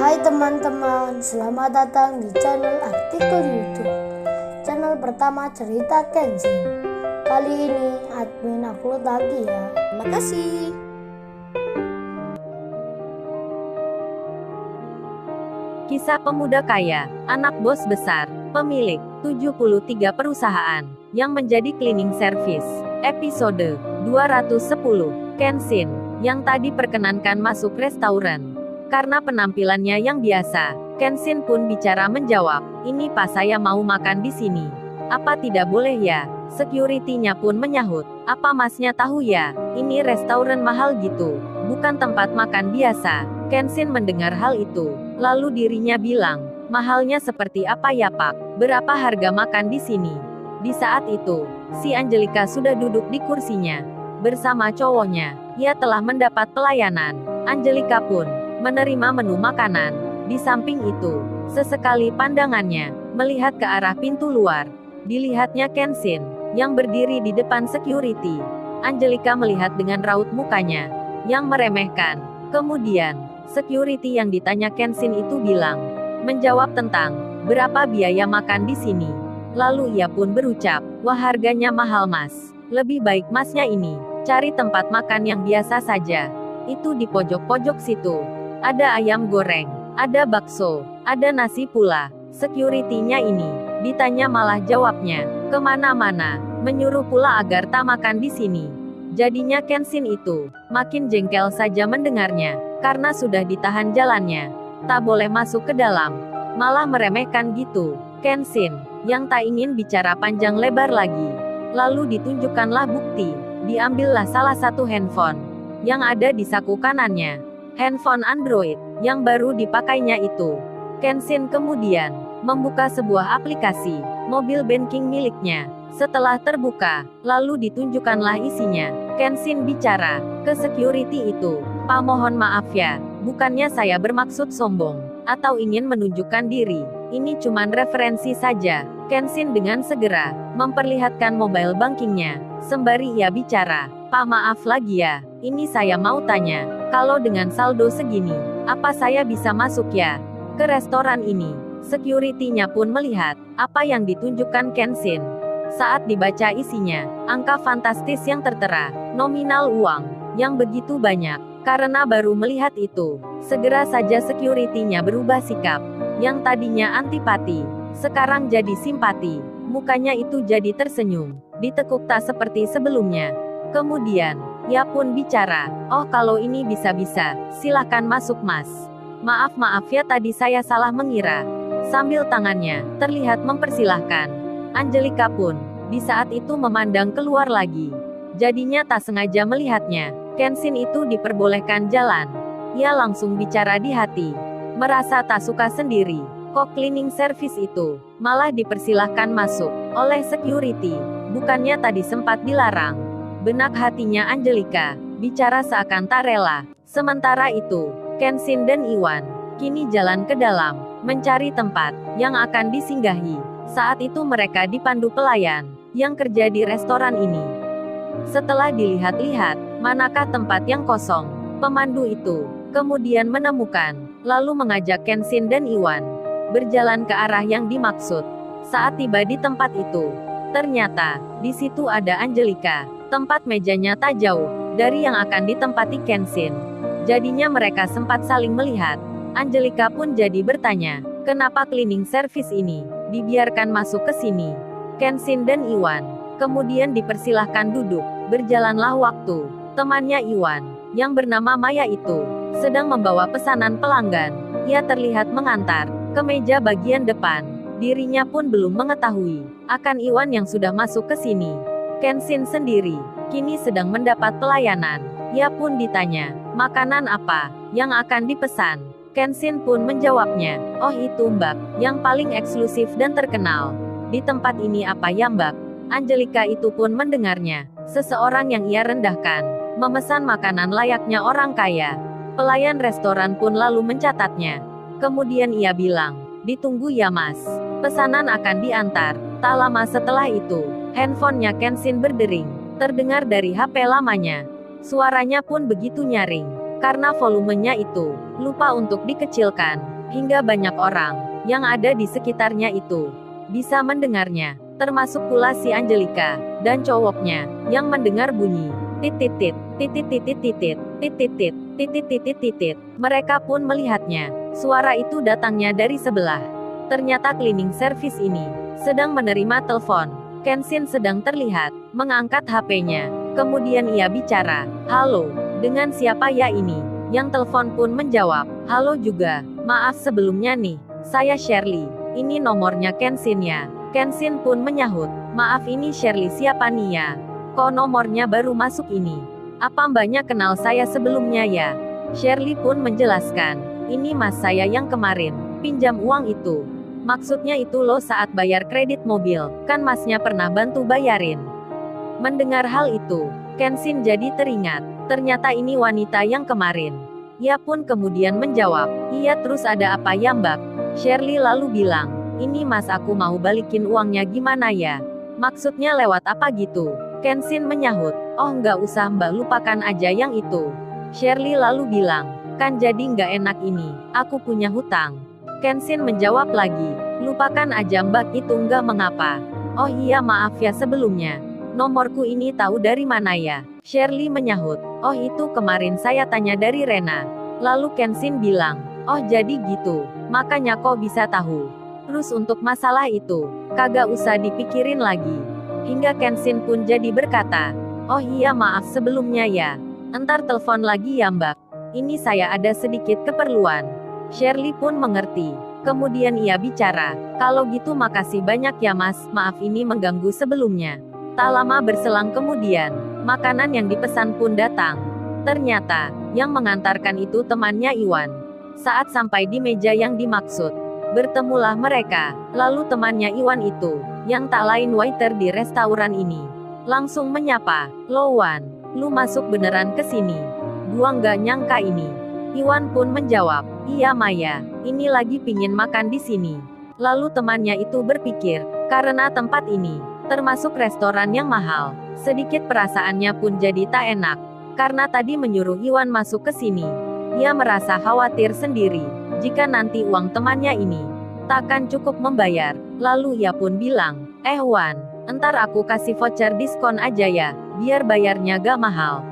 Hai teman-teman, selamat datang di channel artikel YouTube. Channel pertama cerita Kenshin. Kali ini admin upload lagi ya. Terima kasih. Kisah pemuda kaya, anak bos besar, pemilik 73 perusahaan, yang menjadi cleaning service. Episode 210, Kenshin, yang tadi perkenankan masuk restoran. Karena penampilannya yang biasa, Kenshin pun bicara menjawab, "Ini pas saya mau makan di sini. Apa tidak boleh ya?" Security-nya pun menyahut, "Apa masnya tahu ya, ini restoran mahal gitu, bukan tempat makan biasa." Kenshin mendengar hal itu, lalu dirinya bilang, "Mahalnya seperti apa ya Pak? Berapa harga makan di sini?" Di saat itu, si Angelica sudah duduk di kursinya bersama cowoknya. Ia telah mendapat pelayanan. Angelica pun menerima menu makanan. Di samping itu, sesekali pandangannya melihat ke arah pintu luar. Dilihatnya Kenshin yang berdiri di depan security. Angelica melihat dengan raut mukanya yang meremehkan. Kemudian, security yang ditanya Kenshin itu bilang, menjawab tentang berapa biaya makan di sini. Lalu ia pun berucap, "Wah, harganya mahal Mas. Lebih baik Masnya ini cari tempat makan yang biasa saja. Itu di pojok-pojok situ. Ada ayam goreng, ada bakso, ada nasi pula." Security-nya ini ditanya malah jawabnya kemana-mana, menyuruh pula agar tak makan di sini. Jadinya Kenshin itu makin jengkel saja mendengarnya, karena sudah ditahan jalannya, tak boleh masuk ke dalam, malah meremehkan gitu. Kenshin yang tak ingin bicara panjang lebar lagi, lalu ditunjukkanlah bukti. Diambillah salah satu handphone yang ada di saku kanannya. Handphone Android yang baru dipakainya itu. Kenshin kemudian membuka sebuah aplikasi mobil banking miliknya. Setelah terbuka, lalu ditunjukkanlah isinya. Kenshin bicara ke security itu, "Pak, mohon maaf ya, bukannya saya bermaksud sombong atau ingin menunjukkan diri. Ini cuman referensi saja." Kenshin dengan segera memperlihatkan mobile bankingnya, sembari ia bicara, "Pak, maaf lagi ya, ini saya mau tanya, kalau dengan saldo segini, apa saya bisa masuk ya ke restoran ini?" Security-nya pun melihat apa yang ditunjukkan Kenshin. Saat dibaca isinya, angka fantastis yang tertera, nominal uang yang begitu banyak. Karena baru melihat itu, segera saja security-nya berubah sikap. Yang tadinya antipati, sekarang jadi simpati. Mukanya itu jadi tersenyum, ditekuk tak seperti sebelumnya. Kemudian, ia pun bicara, "Oh, kalau ini bisa-bisa, silahkan masuk Mas. Maaf ya, tadi saya salah mengira." Sambil tangannya terlihat mempersilahkan. Angelica pun di saat itu memandang keluar lagi. Jadinya tak sengaja melihatnya. Kenshin itu diperbolehkan jalan. Ia langsung bicara di hati, merasa tak suka sendiri. Kok cleaning service itu malah dipersilahkan masuk oleh security, bukannya tadi sempat dilarang. Benak hatinya Angelica bicara seakan tak rela. Sementara itu, Kenshin dan Iwan kini jalan ke dalam mencari tempat yang akan disinggahi. Saat itu mereka dipandu pelayan yang kerja di restoran ini. Setelah dilihat-lihat, manakah tempat yang kosong, pemandu itu kemudian menemukan, lalu mengajak Kenshin dan Iwan berjalan ke arah yang dimaksud. Saat tiba di tempat itu, ternyata di situ ada Angelica. Tempat mejanya tak jauh dari yang akan ditempati Kenshin. Jadinya mereka sempat saling melihat. Angelica pun jadi bertanya, kenapa cleaning service ini dibiarkan masuk ke sini? Kenshin dan Iwan kemudian dipersilahkan duduk. Berjalanlah waktu. Temannya Iwan yang bernama Maya itu sedang membawa pesanan pelanggan. Ia terlihat mengantar ke meja bagian depan. Dirinya pun belum mengetahui akan Iwan yang sudah masuk ke sini. Kenshin sendiri kini sedang mendapat pelayanan. Ia pun ditanya, makanan apa yang akan dipesan? Kenshin pun menjawabnya, "Oh, itu Mbak, yang paling eksklusif dan terkenal di tempat ini." "Apa ya Mbak?" Angelica itu pun mendengarnya. Seseorang yang ia rendahkan memesan makanan layaknya orang kaya. Pelayan restoran pun lalu mencatatnya. Kemudian ia bilang, "Ditunggu ya Mas. Pesanan akan diantar." Tak lama setelah itu, handphonenya Kenshin berdering. Terdengar dari HP lamanya. Suaranya pun begitu nyaring. Karena volumenya itu lupa untuk dikecilkan, hingga banyak orang yang ada di sekitarnya itu bisa mendengarnya, termasuk pula si Angelika dan cowoknya yang mendengar bunyi titit titit titit titit titit titit titit titit. Mereka pun melihatnya. Suara itu datangnya dari sebelah. Ternyata cleaning service ini sedang menerima telepon. Kenshin sedang terlihat mengangkat HP-nya. Kemudian ia bicara, "Halo, dengan siapa ya ini?" Yang telepon pun menjawab, "Halo juga, maaf sebelumnya nih, saya Shirley. Ini nomornya Kenshin ya." Kenshin pun menyahut, "Maaf ini Shirley siapa nih ya? Kok nomornya baru masuk ini? Apa mbaknya kenal saya sebelumnya ya?" Shirley pun menjelaskan, "Ini mas saya yang kemarin pinjam uang itu. Maksudnya itu loh saat bayar kredit mobil, kan masnya pernah bantu bayarin." Mendengar hal itu, Kenshin jadi teringat. Ternyata ini wanita yang kemarin. Ia pun kemudian menjawab, "Iya terus ada apa ya mbak?" Shirley lalu bilang, "Ini mas aku mau balikin uangnya gimana ya? Maksudnya lewat apa gitu?" Kenshin menyahut, "Oh nggak usah mbak lupakan aja yang itu." Shirley lalu bilang, "Kan jadi nggak enak ini, aku punya hutang." Kenshin menjawab lagi, "Lupakan aja mbak itu nggak mengapa." "Oh iya maaf ya sebelumnya. Nomorku ini tahu dari mana ya?" Shirley menyahut, "Oh itu kemarin saya tanya dari Rena." Lalu Kenshin bilang, "Oh jadi gitu, makanya kok bisa tahu. Terus untuk masalah itu, kagak usah dipikirin lagi." Hingga Kenshin pun jadi berkata, "Oh iya maaf sebelumnya ya. Entar telepon lagi ya mbak. Ini saya ada sedikit keperluan." Shirley pun mengerti. Kemudian ia bicara, "Kalau gitu makasih banyak ya mas, maaf ini mengganggu sebelumnya." Tak lama berselang kemudian, makanan yang dipesan pun datang. Ternyata, yang mengantarkan itu temannya Iwan. Saat sampai di meja yang dimaksud, bertemulah mereka. Lalu temannya Iwan itu, yang tak lain waiter di restoran ini, langsung menyapa, "Lo Wan, lu masuk beneran ke sini? Gua nggak nyangka ini." Iwan pun menjawab, "Iya Maya, ini lagi pingin makan di sini." Lalu temannya itu berpikir, karena tempat ini termasuk restoran yang mahal, sedikit perasaannya pun jadi tak enak. Karena tadi menyuruh Iwan masuk ke sini, ia merasa khawatir sendiri, jika nanti uang temannya ini takkan cukup membayar. Lalu ia pun bilang, Wan, entar aku kasih voucher diskon aja ya, biar bayarnya gak mahal."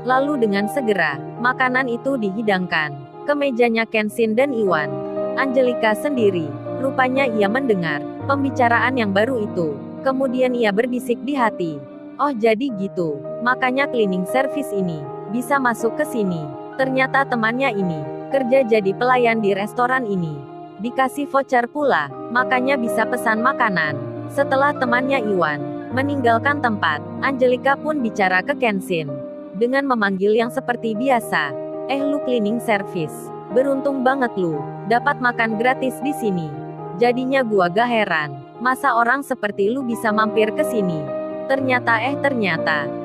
Lalu dengan segera, makanan itu dihidangkan ke mejanya Kenshin dan Iwan. Angelika sendiri, rupanya ia mendengar pembicaraan yang baru itu. Kemudian ia berbisik di hati, "Oh jadi gitu, makanya cleaning service ini bisa masuk ke sini. Ternyata temannya ini kerja jadi pelayan di restoran ini. Dikasih voucher pula, makanya bisa pesan makanan." Setelah temannya Iwan meninggalkan tempat, Angelika pun bicara ke Kenshin dengan memanggil yang seperti biasa, "Lu cleaning service. Beruntung banget lu, dapat makan gratis di sini. Jadinya gua gak heran, masa orang seperti lu bisa mampir ke sini. Ternyata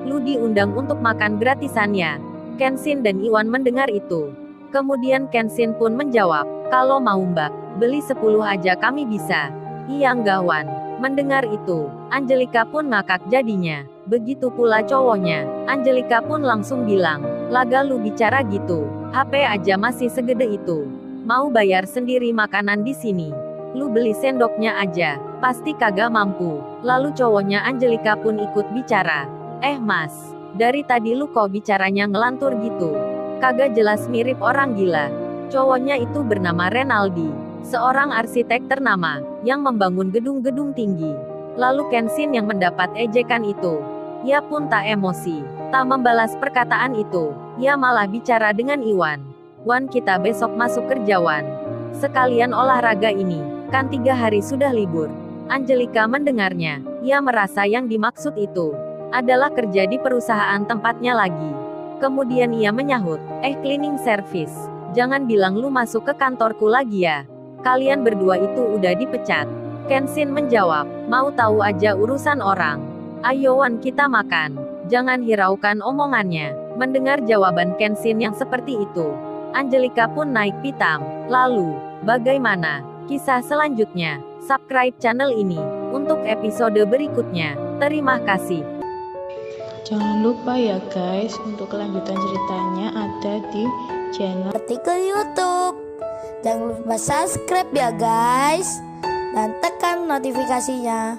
lu diundang untuk makan gratisan ya." Kenshin dan Iwan mendengar itu. Kemudian Kenshin pun menjawab, "Kalau mau mbak, beli 10 aja kami bisa." "Iya enggak Wan." Mendengar itu, Angelika pun ngakak jadinya. Begitu pula cowoknya. Angelika pun langsung bilang, "Laga lu bicara gitu, HP aja masih segede itu. Mau bayar sendiri makanan di sini. Lu beli sendoknya aja, pasti kagak mampu." Lalu cowoknya Angelika pun ikut bicara, Mas, dari tadi lu kok bicaranya ngelantur gitu? Kagak jelas mirip orang gila." Cowoknya itu bernama Renaldi, seorang arsitek ternama, yang membangun gedung-gedung tinggi. Lalu Kenshin yang mendapat ejekan itu, ia pun tak emosi, tak membalas perkataan itu. Ia malah bicara dengan Iwan, "Wan kita besok masuk kerja Wan. Sekalian olahraga ini, kan 3 hari sudah libur." Angelika mendengarnya, ia merasa yang dimaksud itu adalah kerja di perusahaan tempatnya lagi. Kemudian ia menyahut, cleaning service. Jangan bilang lu masuk ke kantorku lagi ya. Kalian berdua itu udah dipecat." Kenshin menjawab, "Mau tahu aja urusan orang. Ayo Wan kita makan. Jangan hiraukan omongannya." Mendengar jawaban Kenshin yang seperti itu, Angelika pun naik pitam. Lalu, bagaimana kisah selanjutnya? Subscribe channel ini untuk episode berikutnya. Terima kasih. Jangan lupa ya guys, untuk kelanjutan ceritanya ada di channel Artikel YouTube. Jangan lupa subscribe ya guys, dan tekan notifikasinya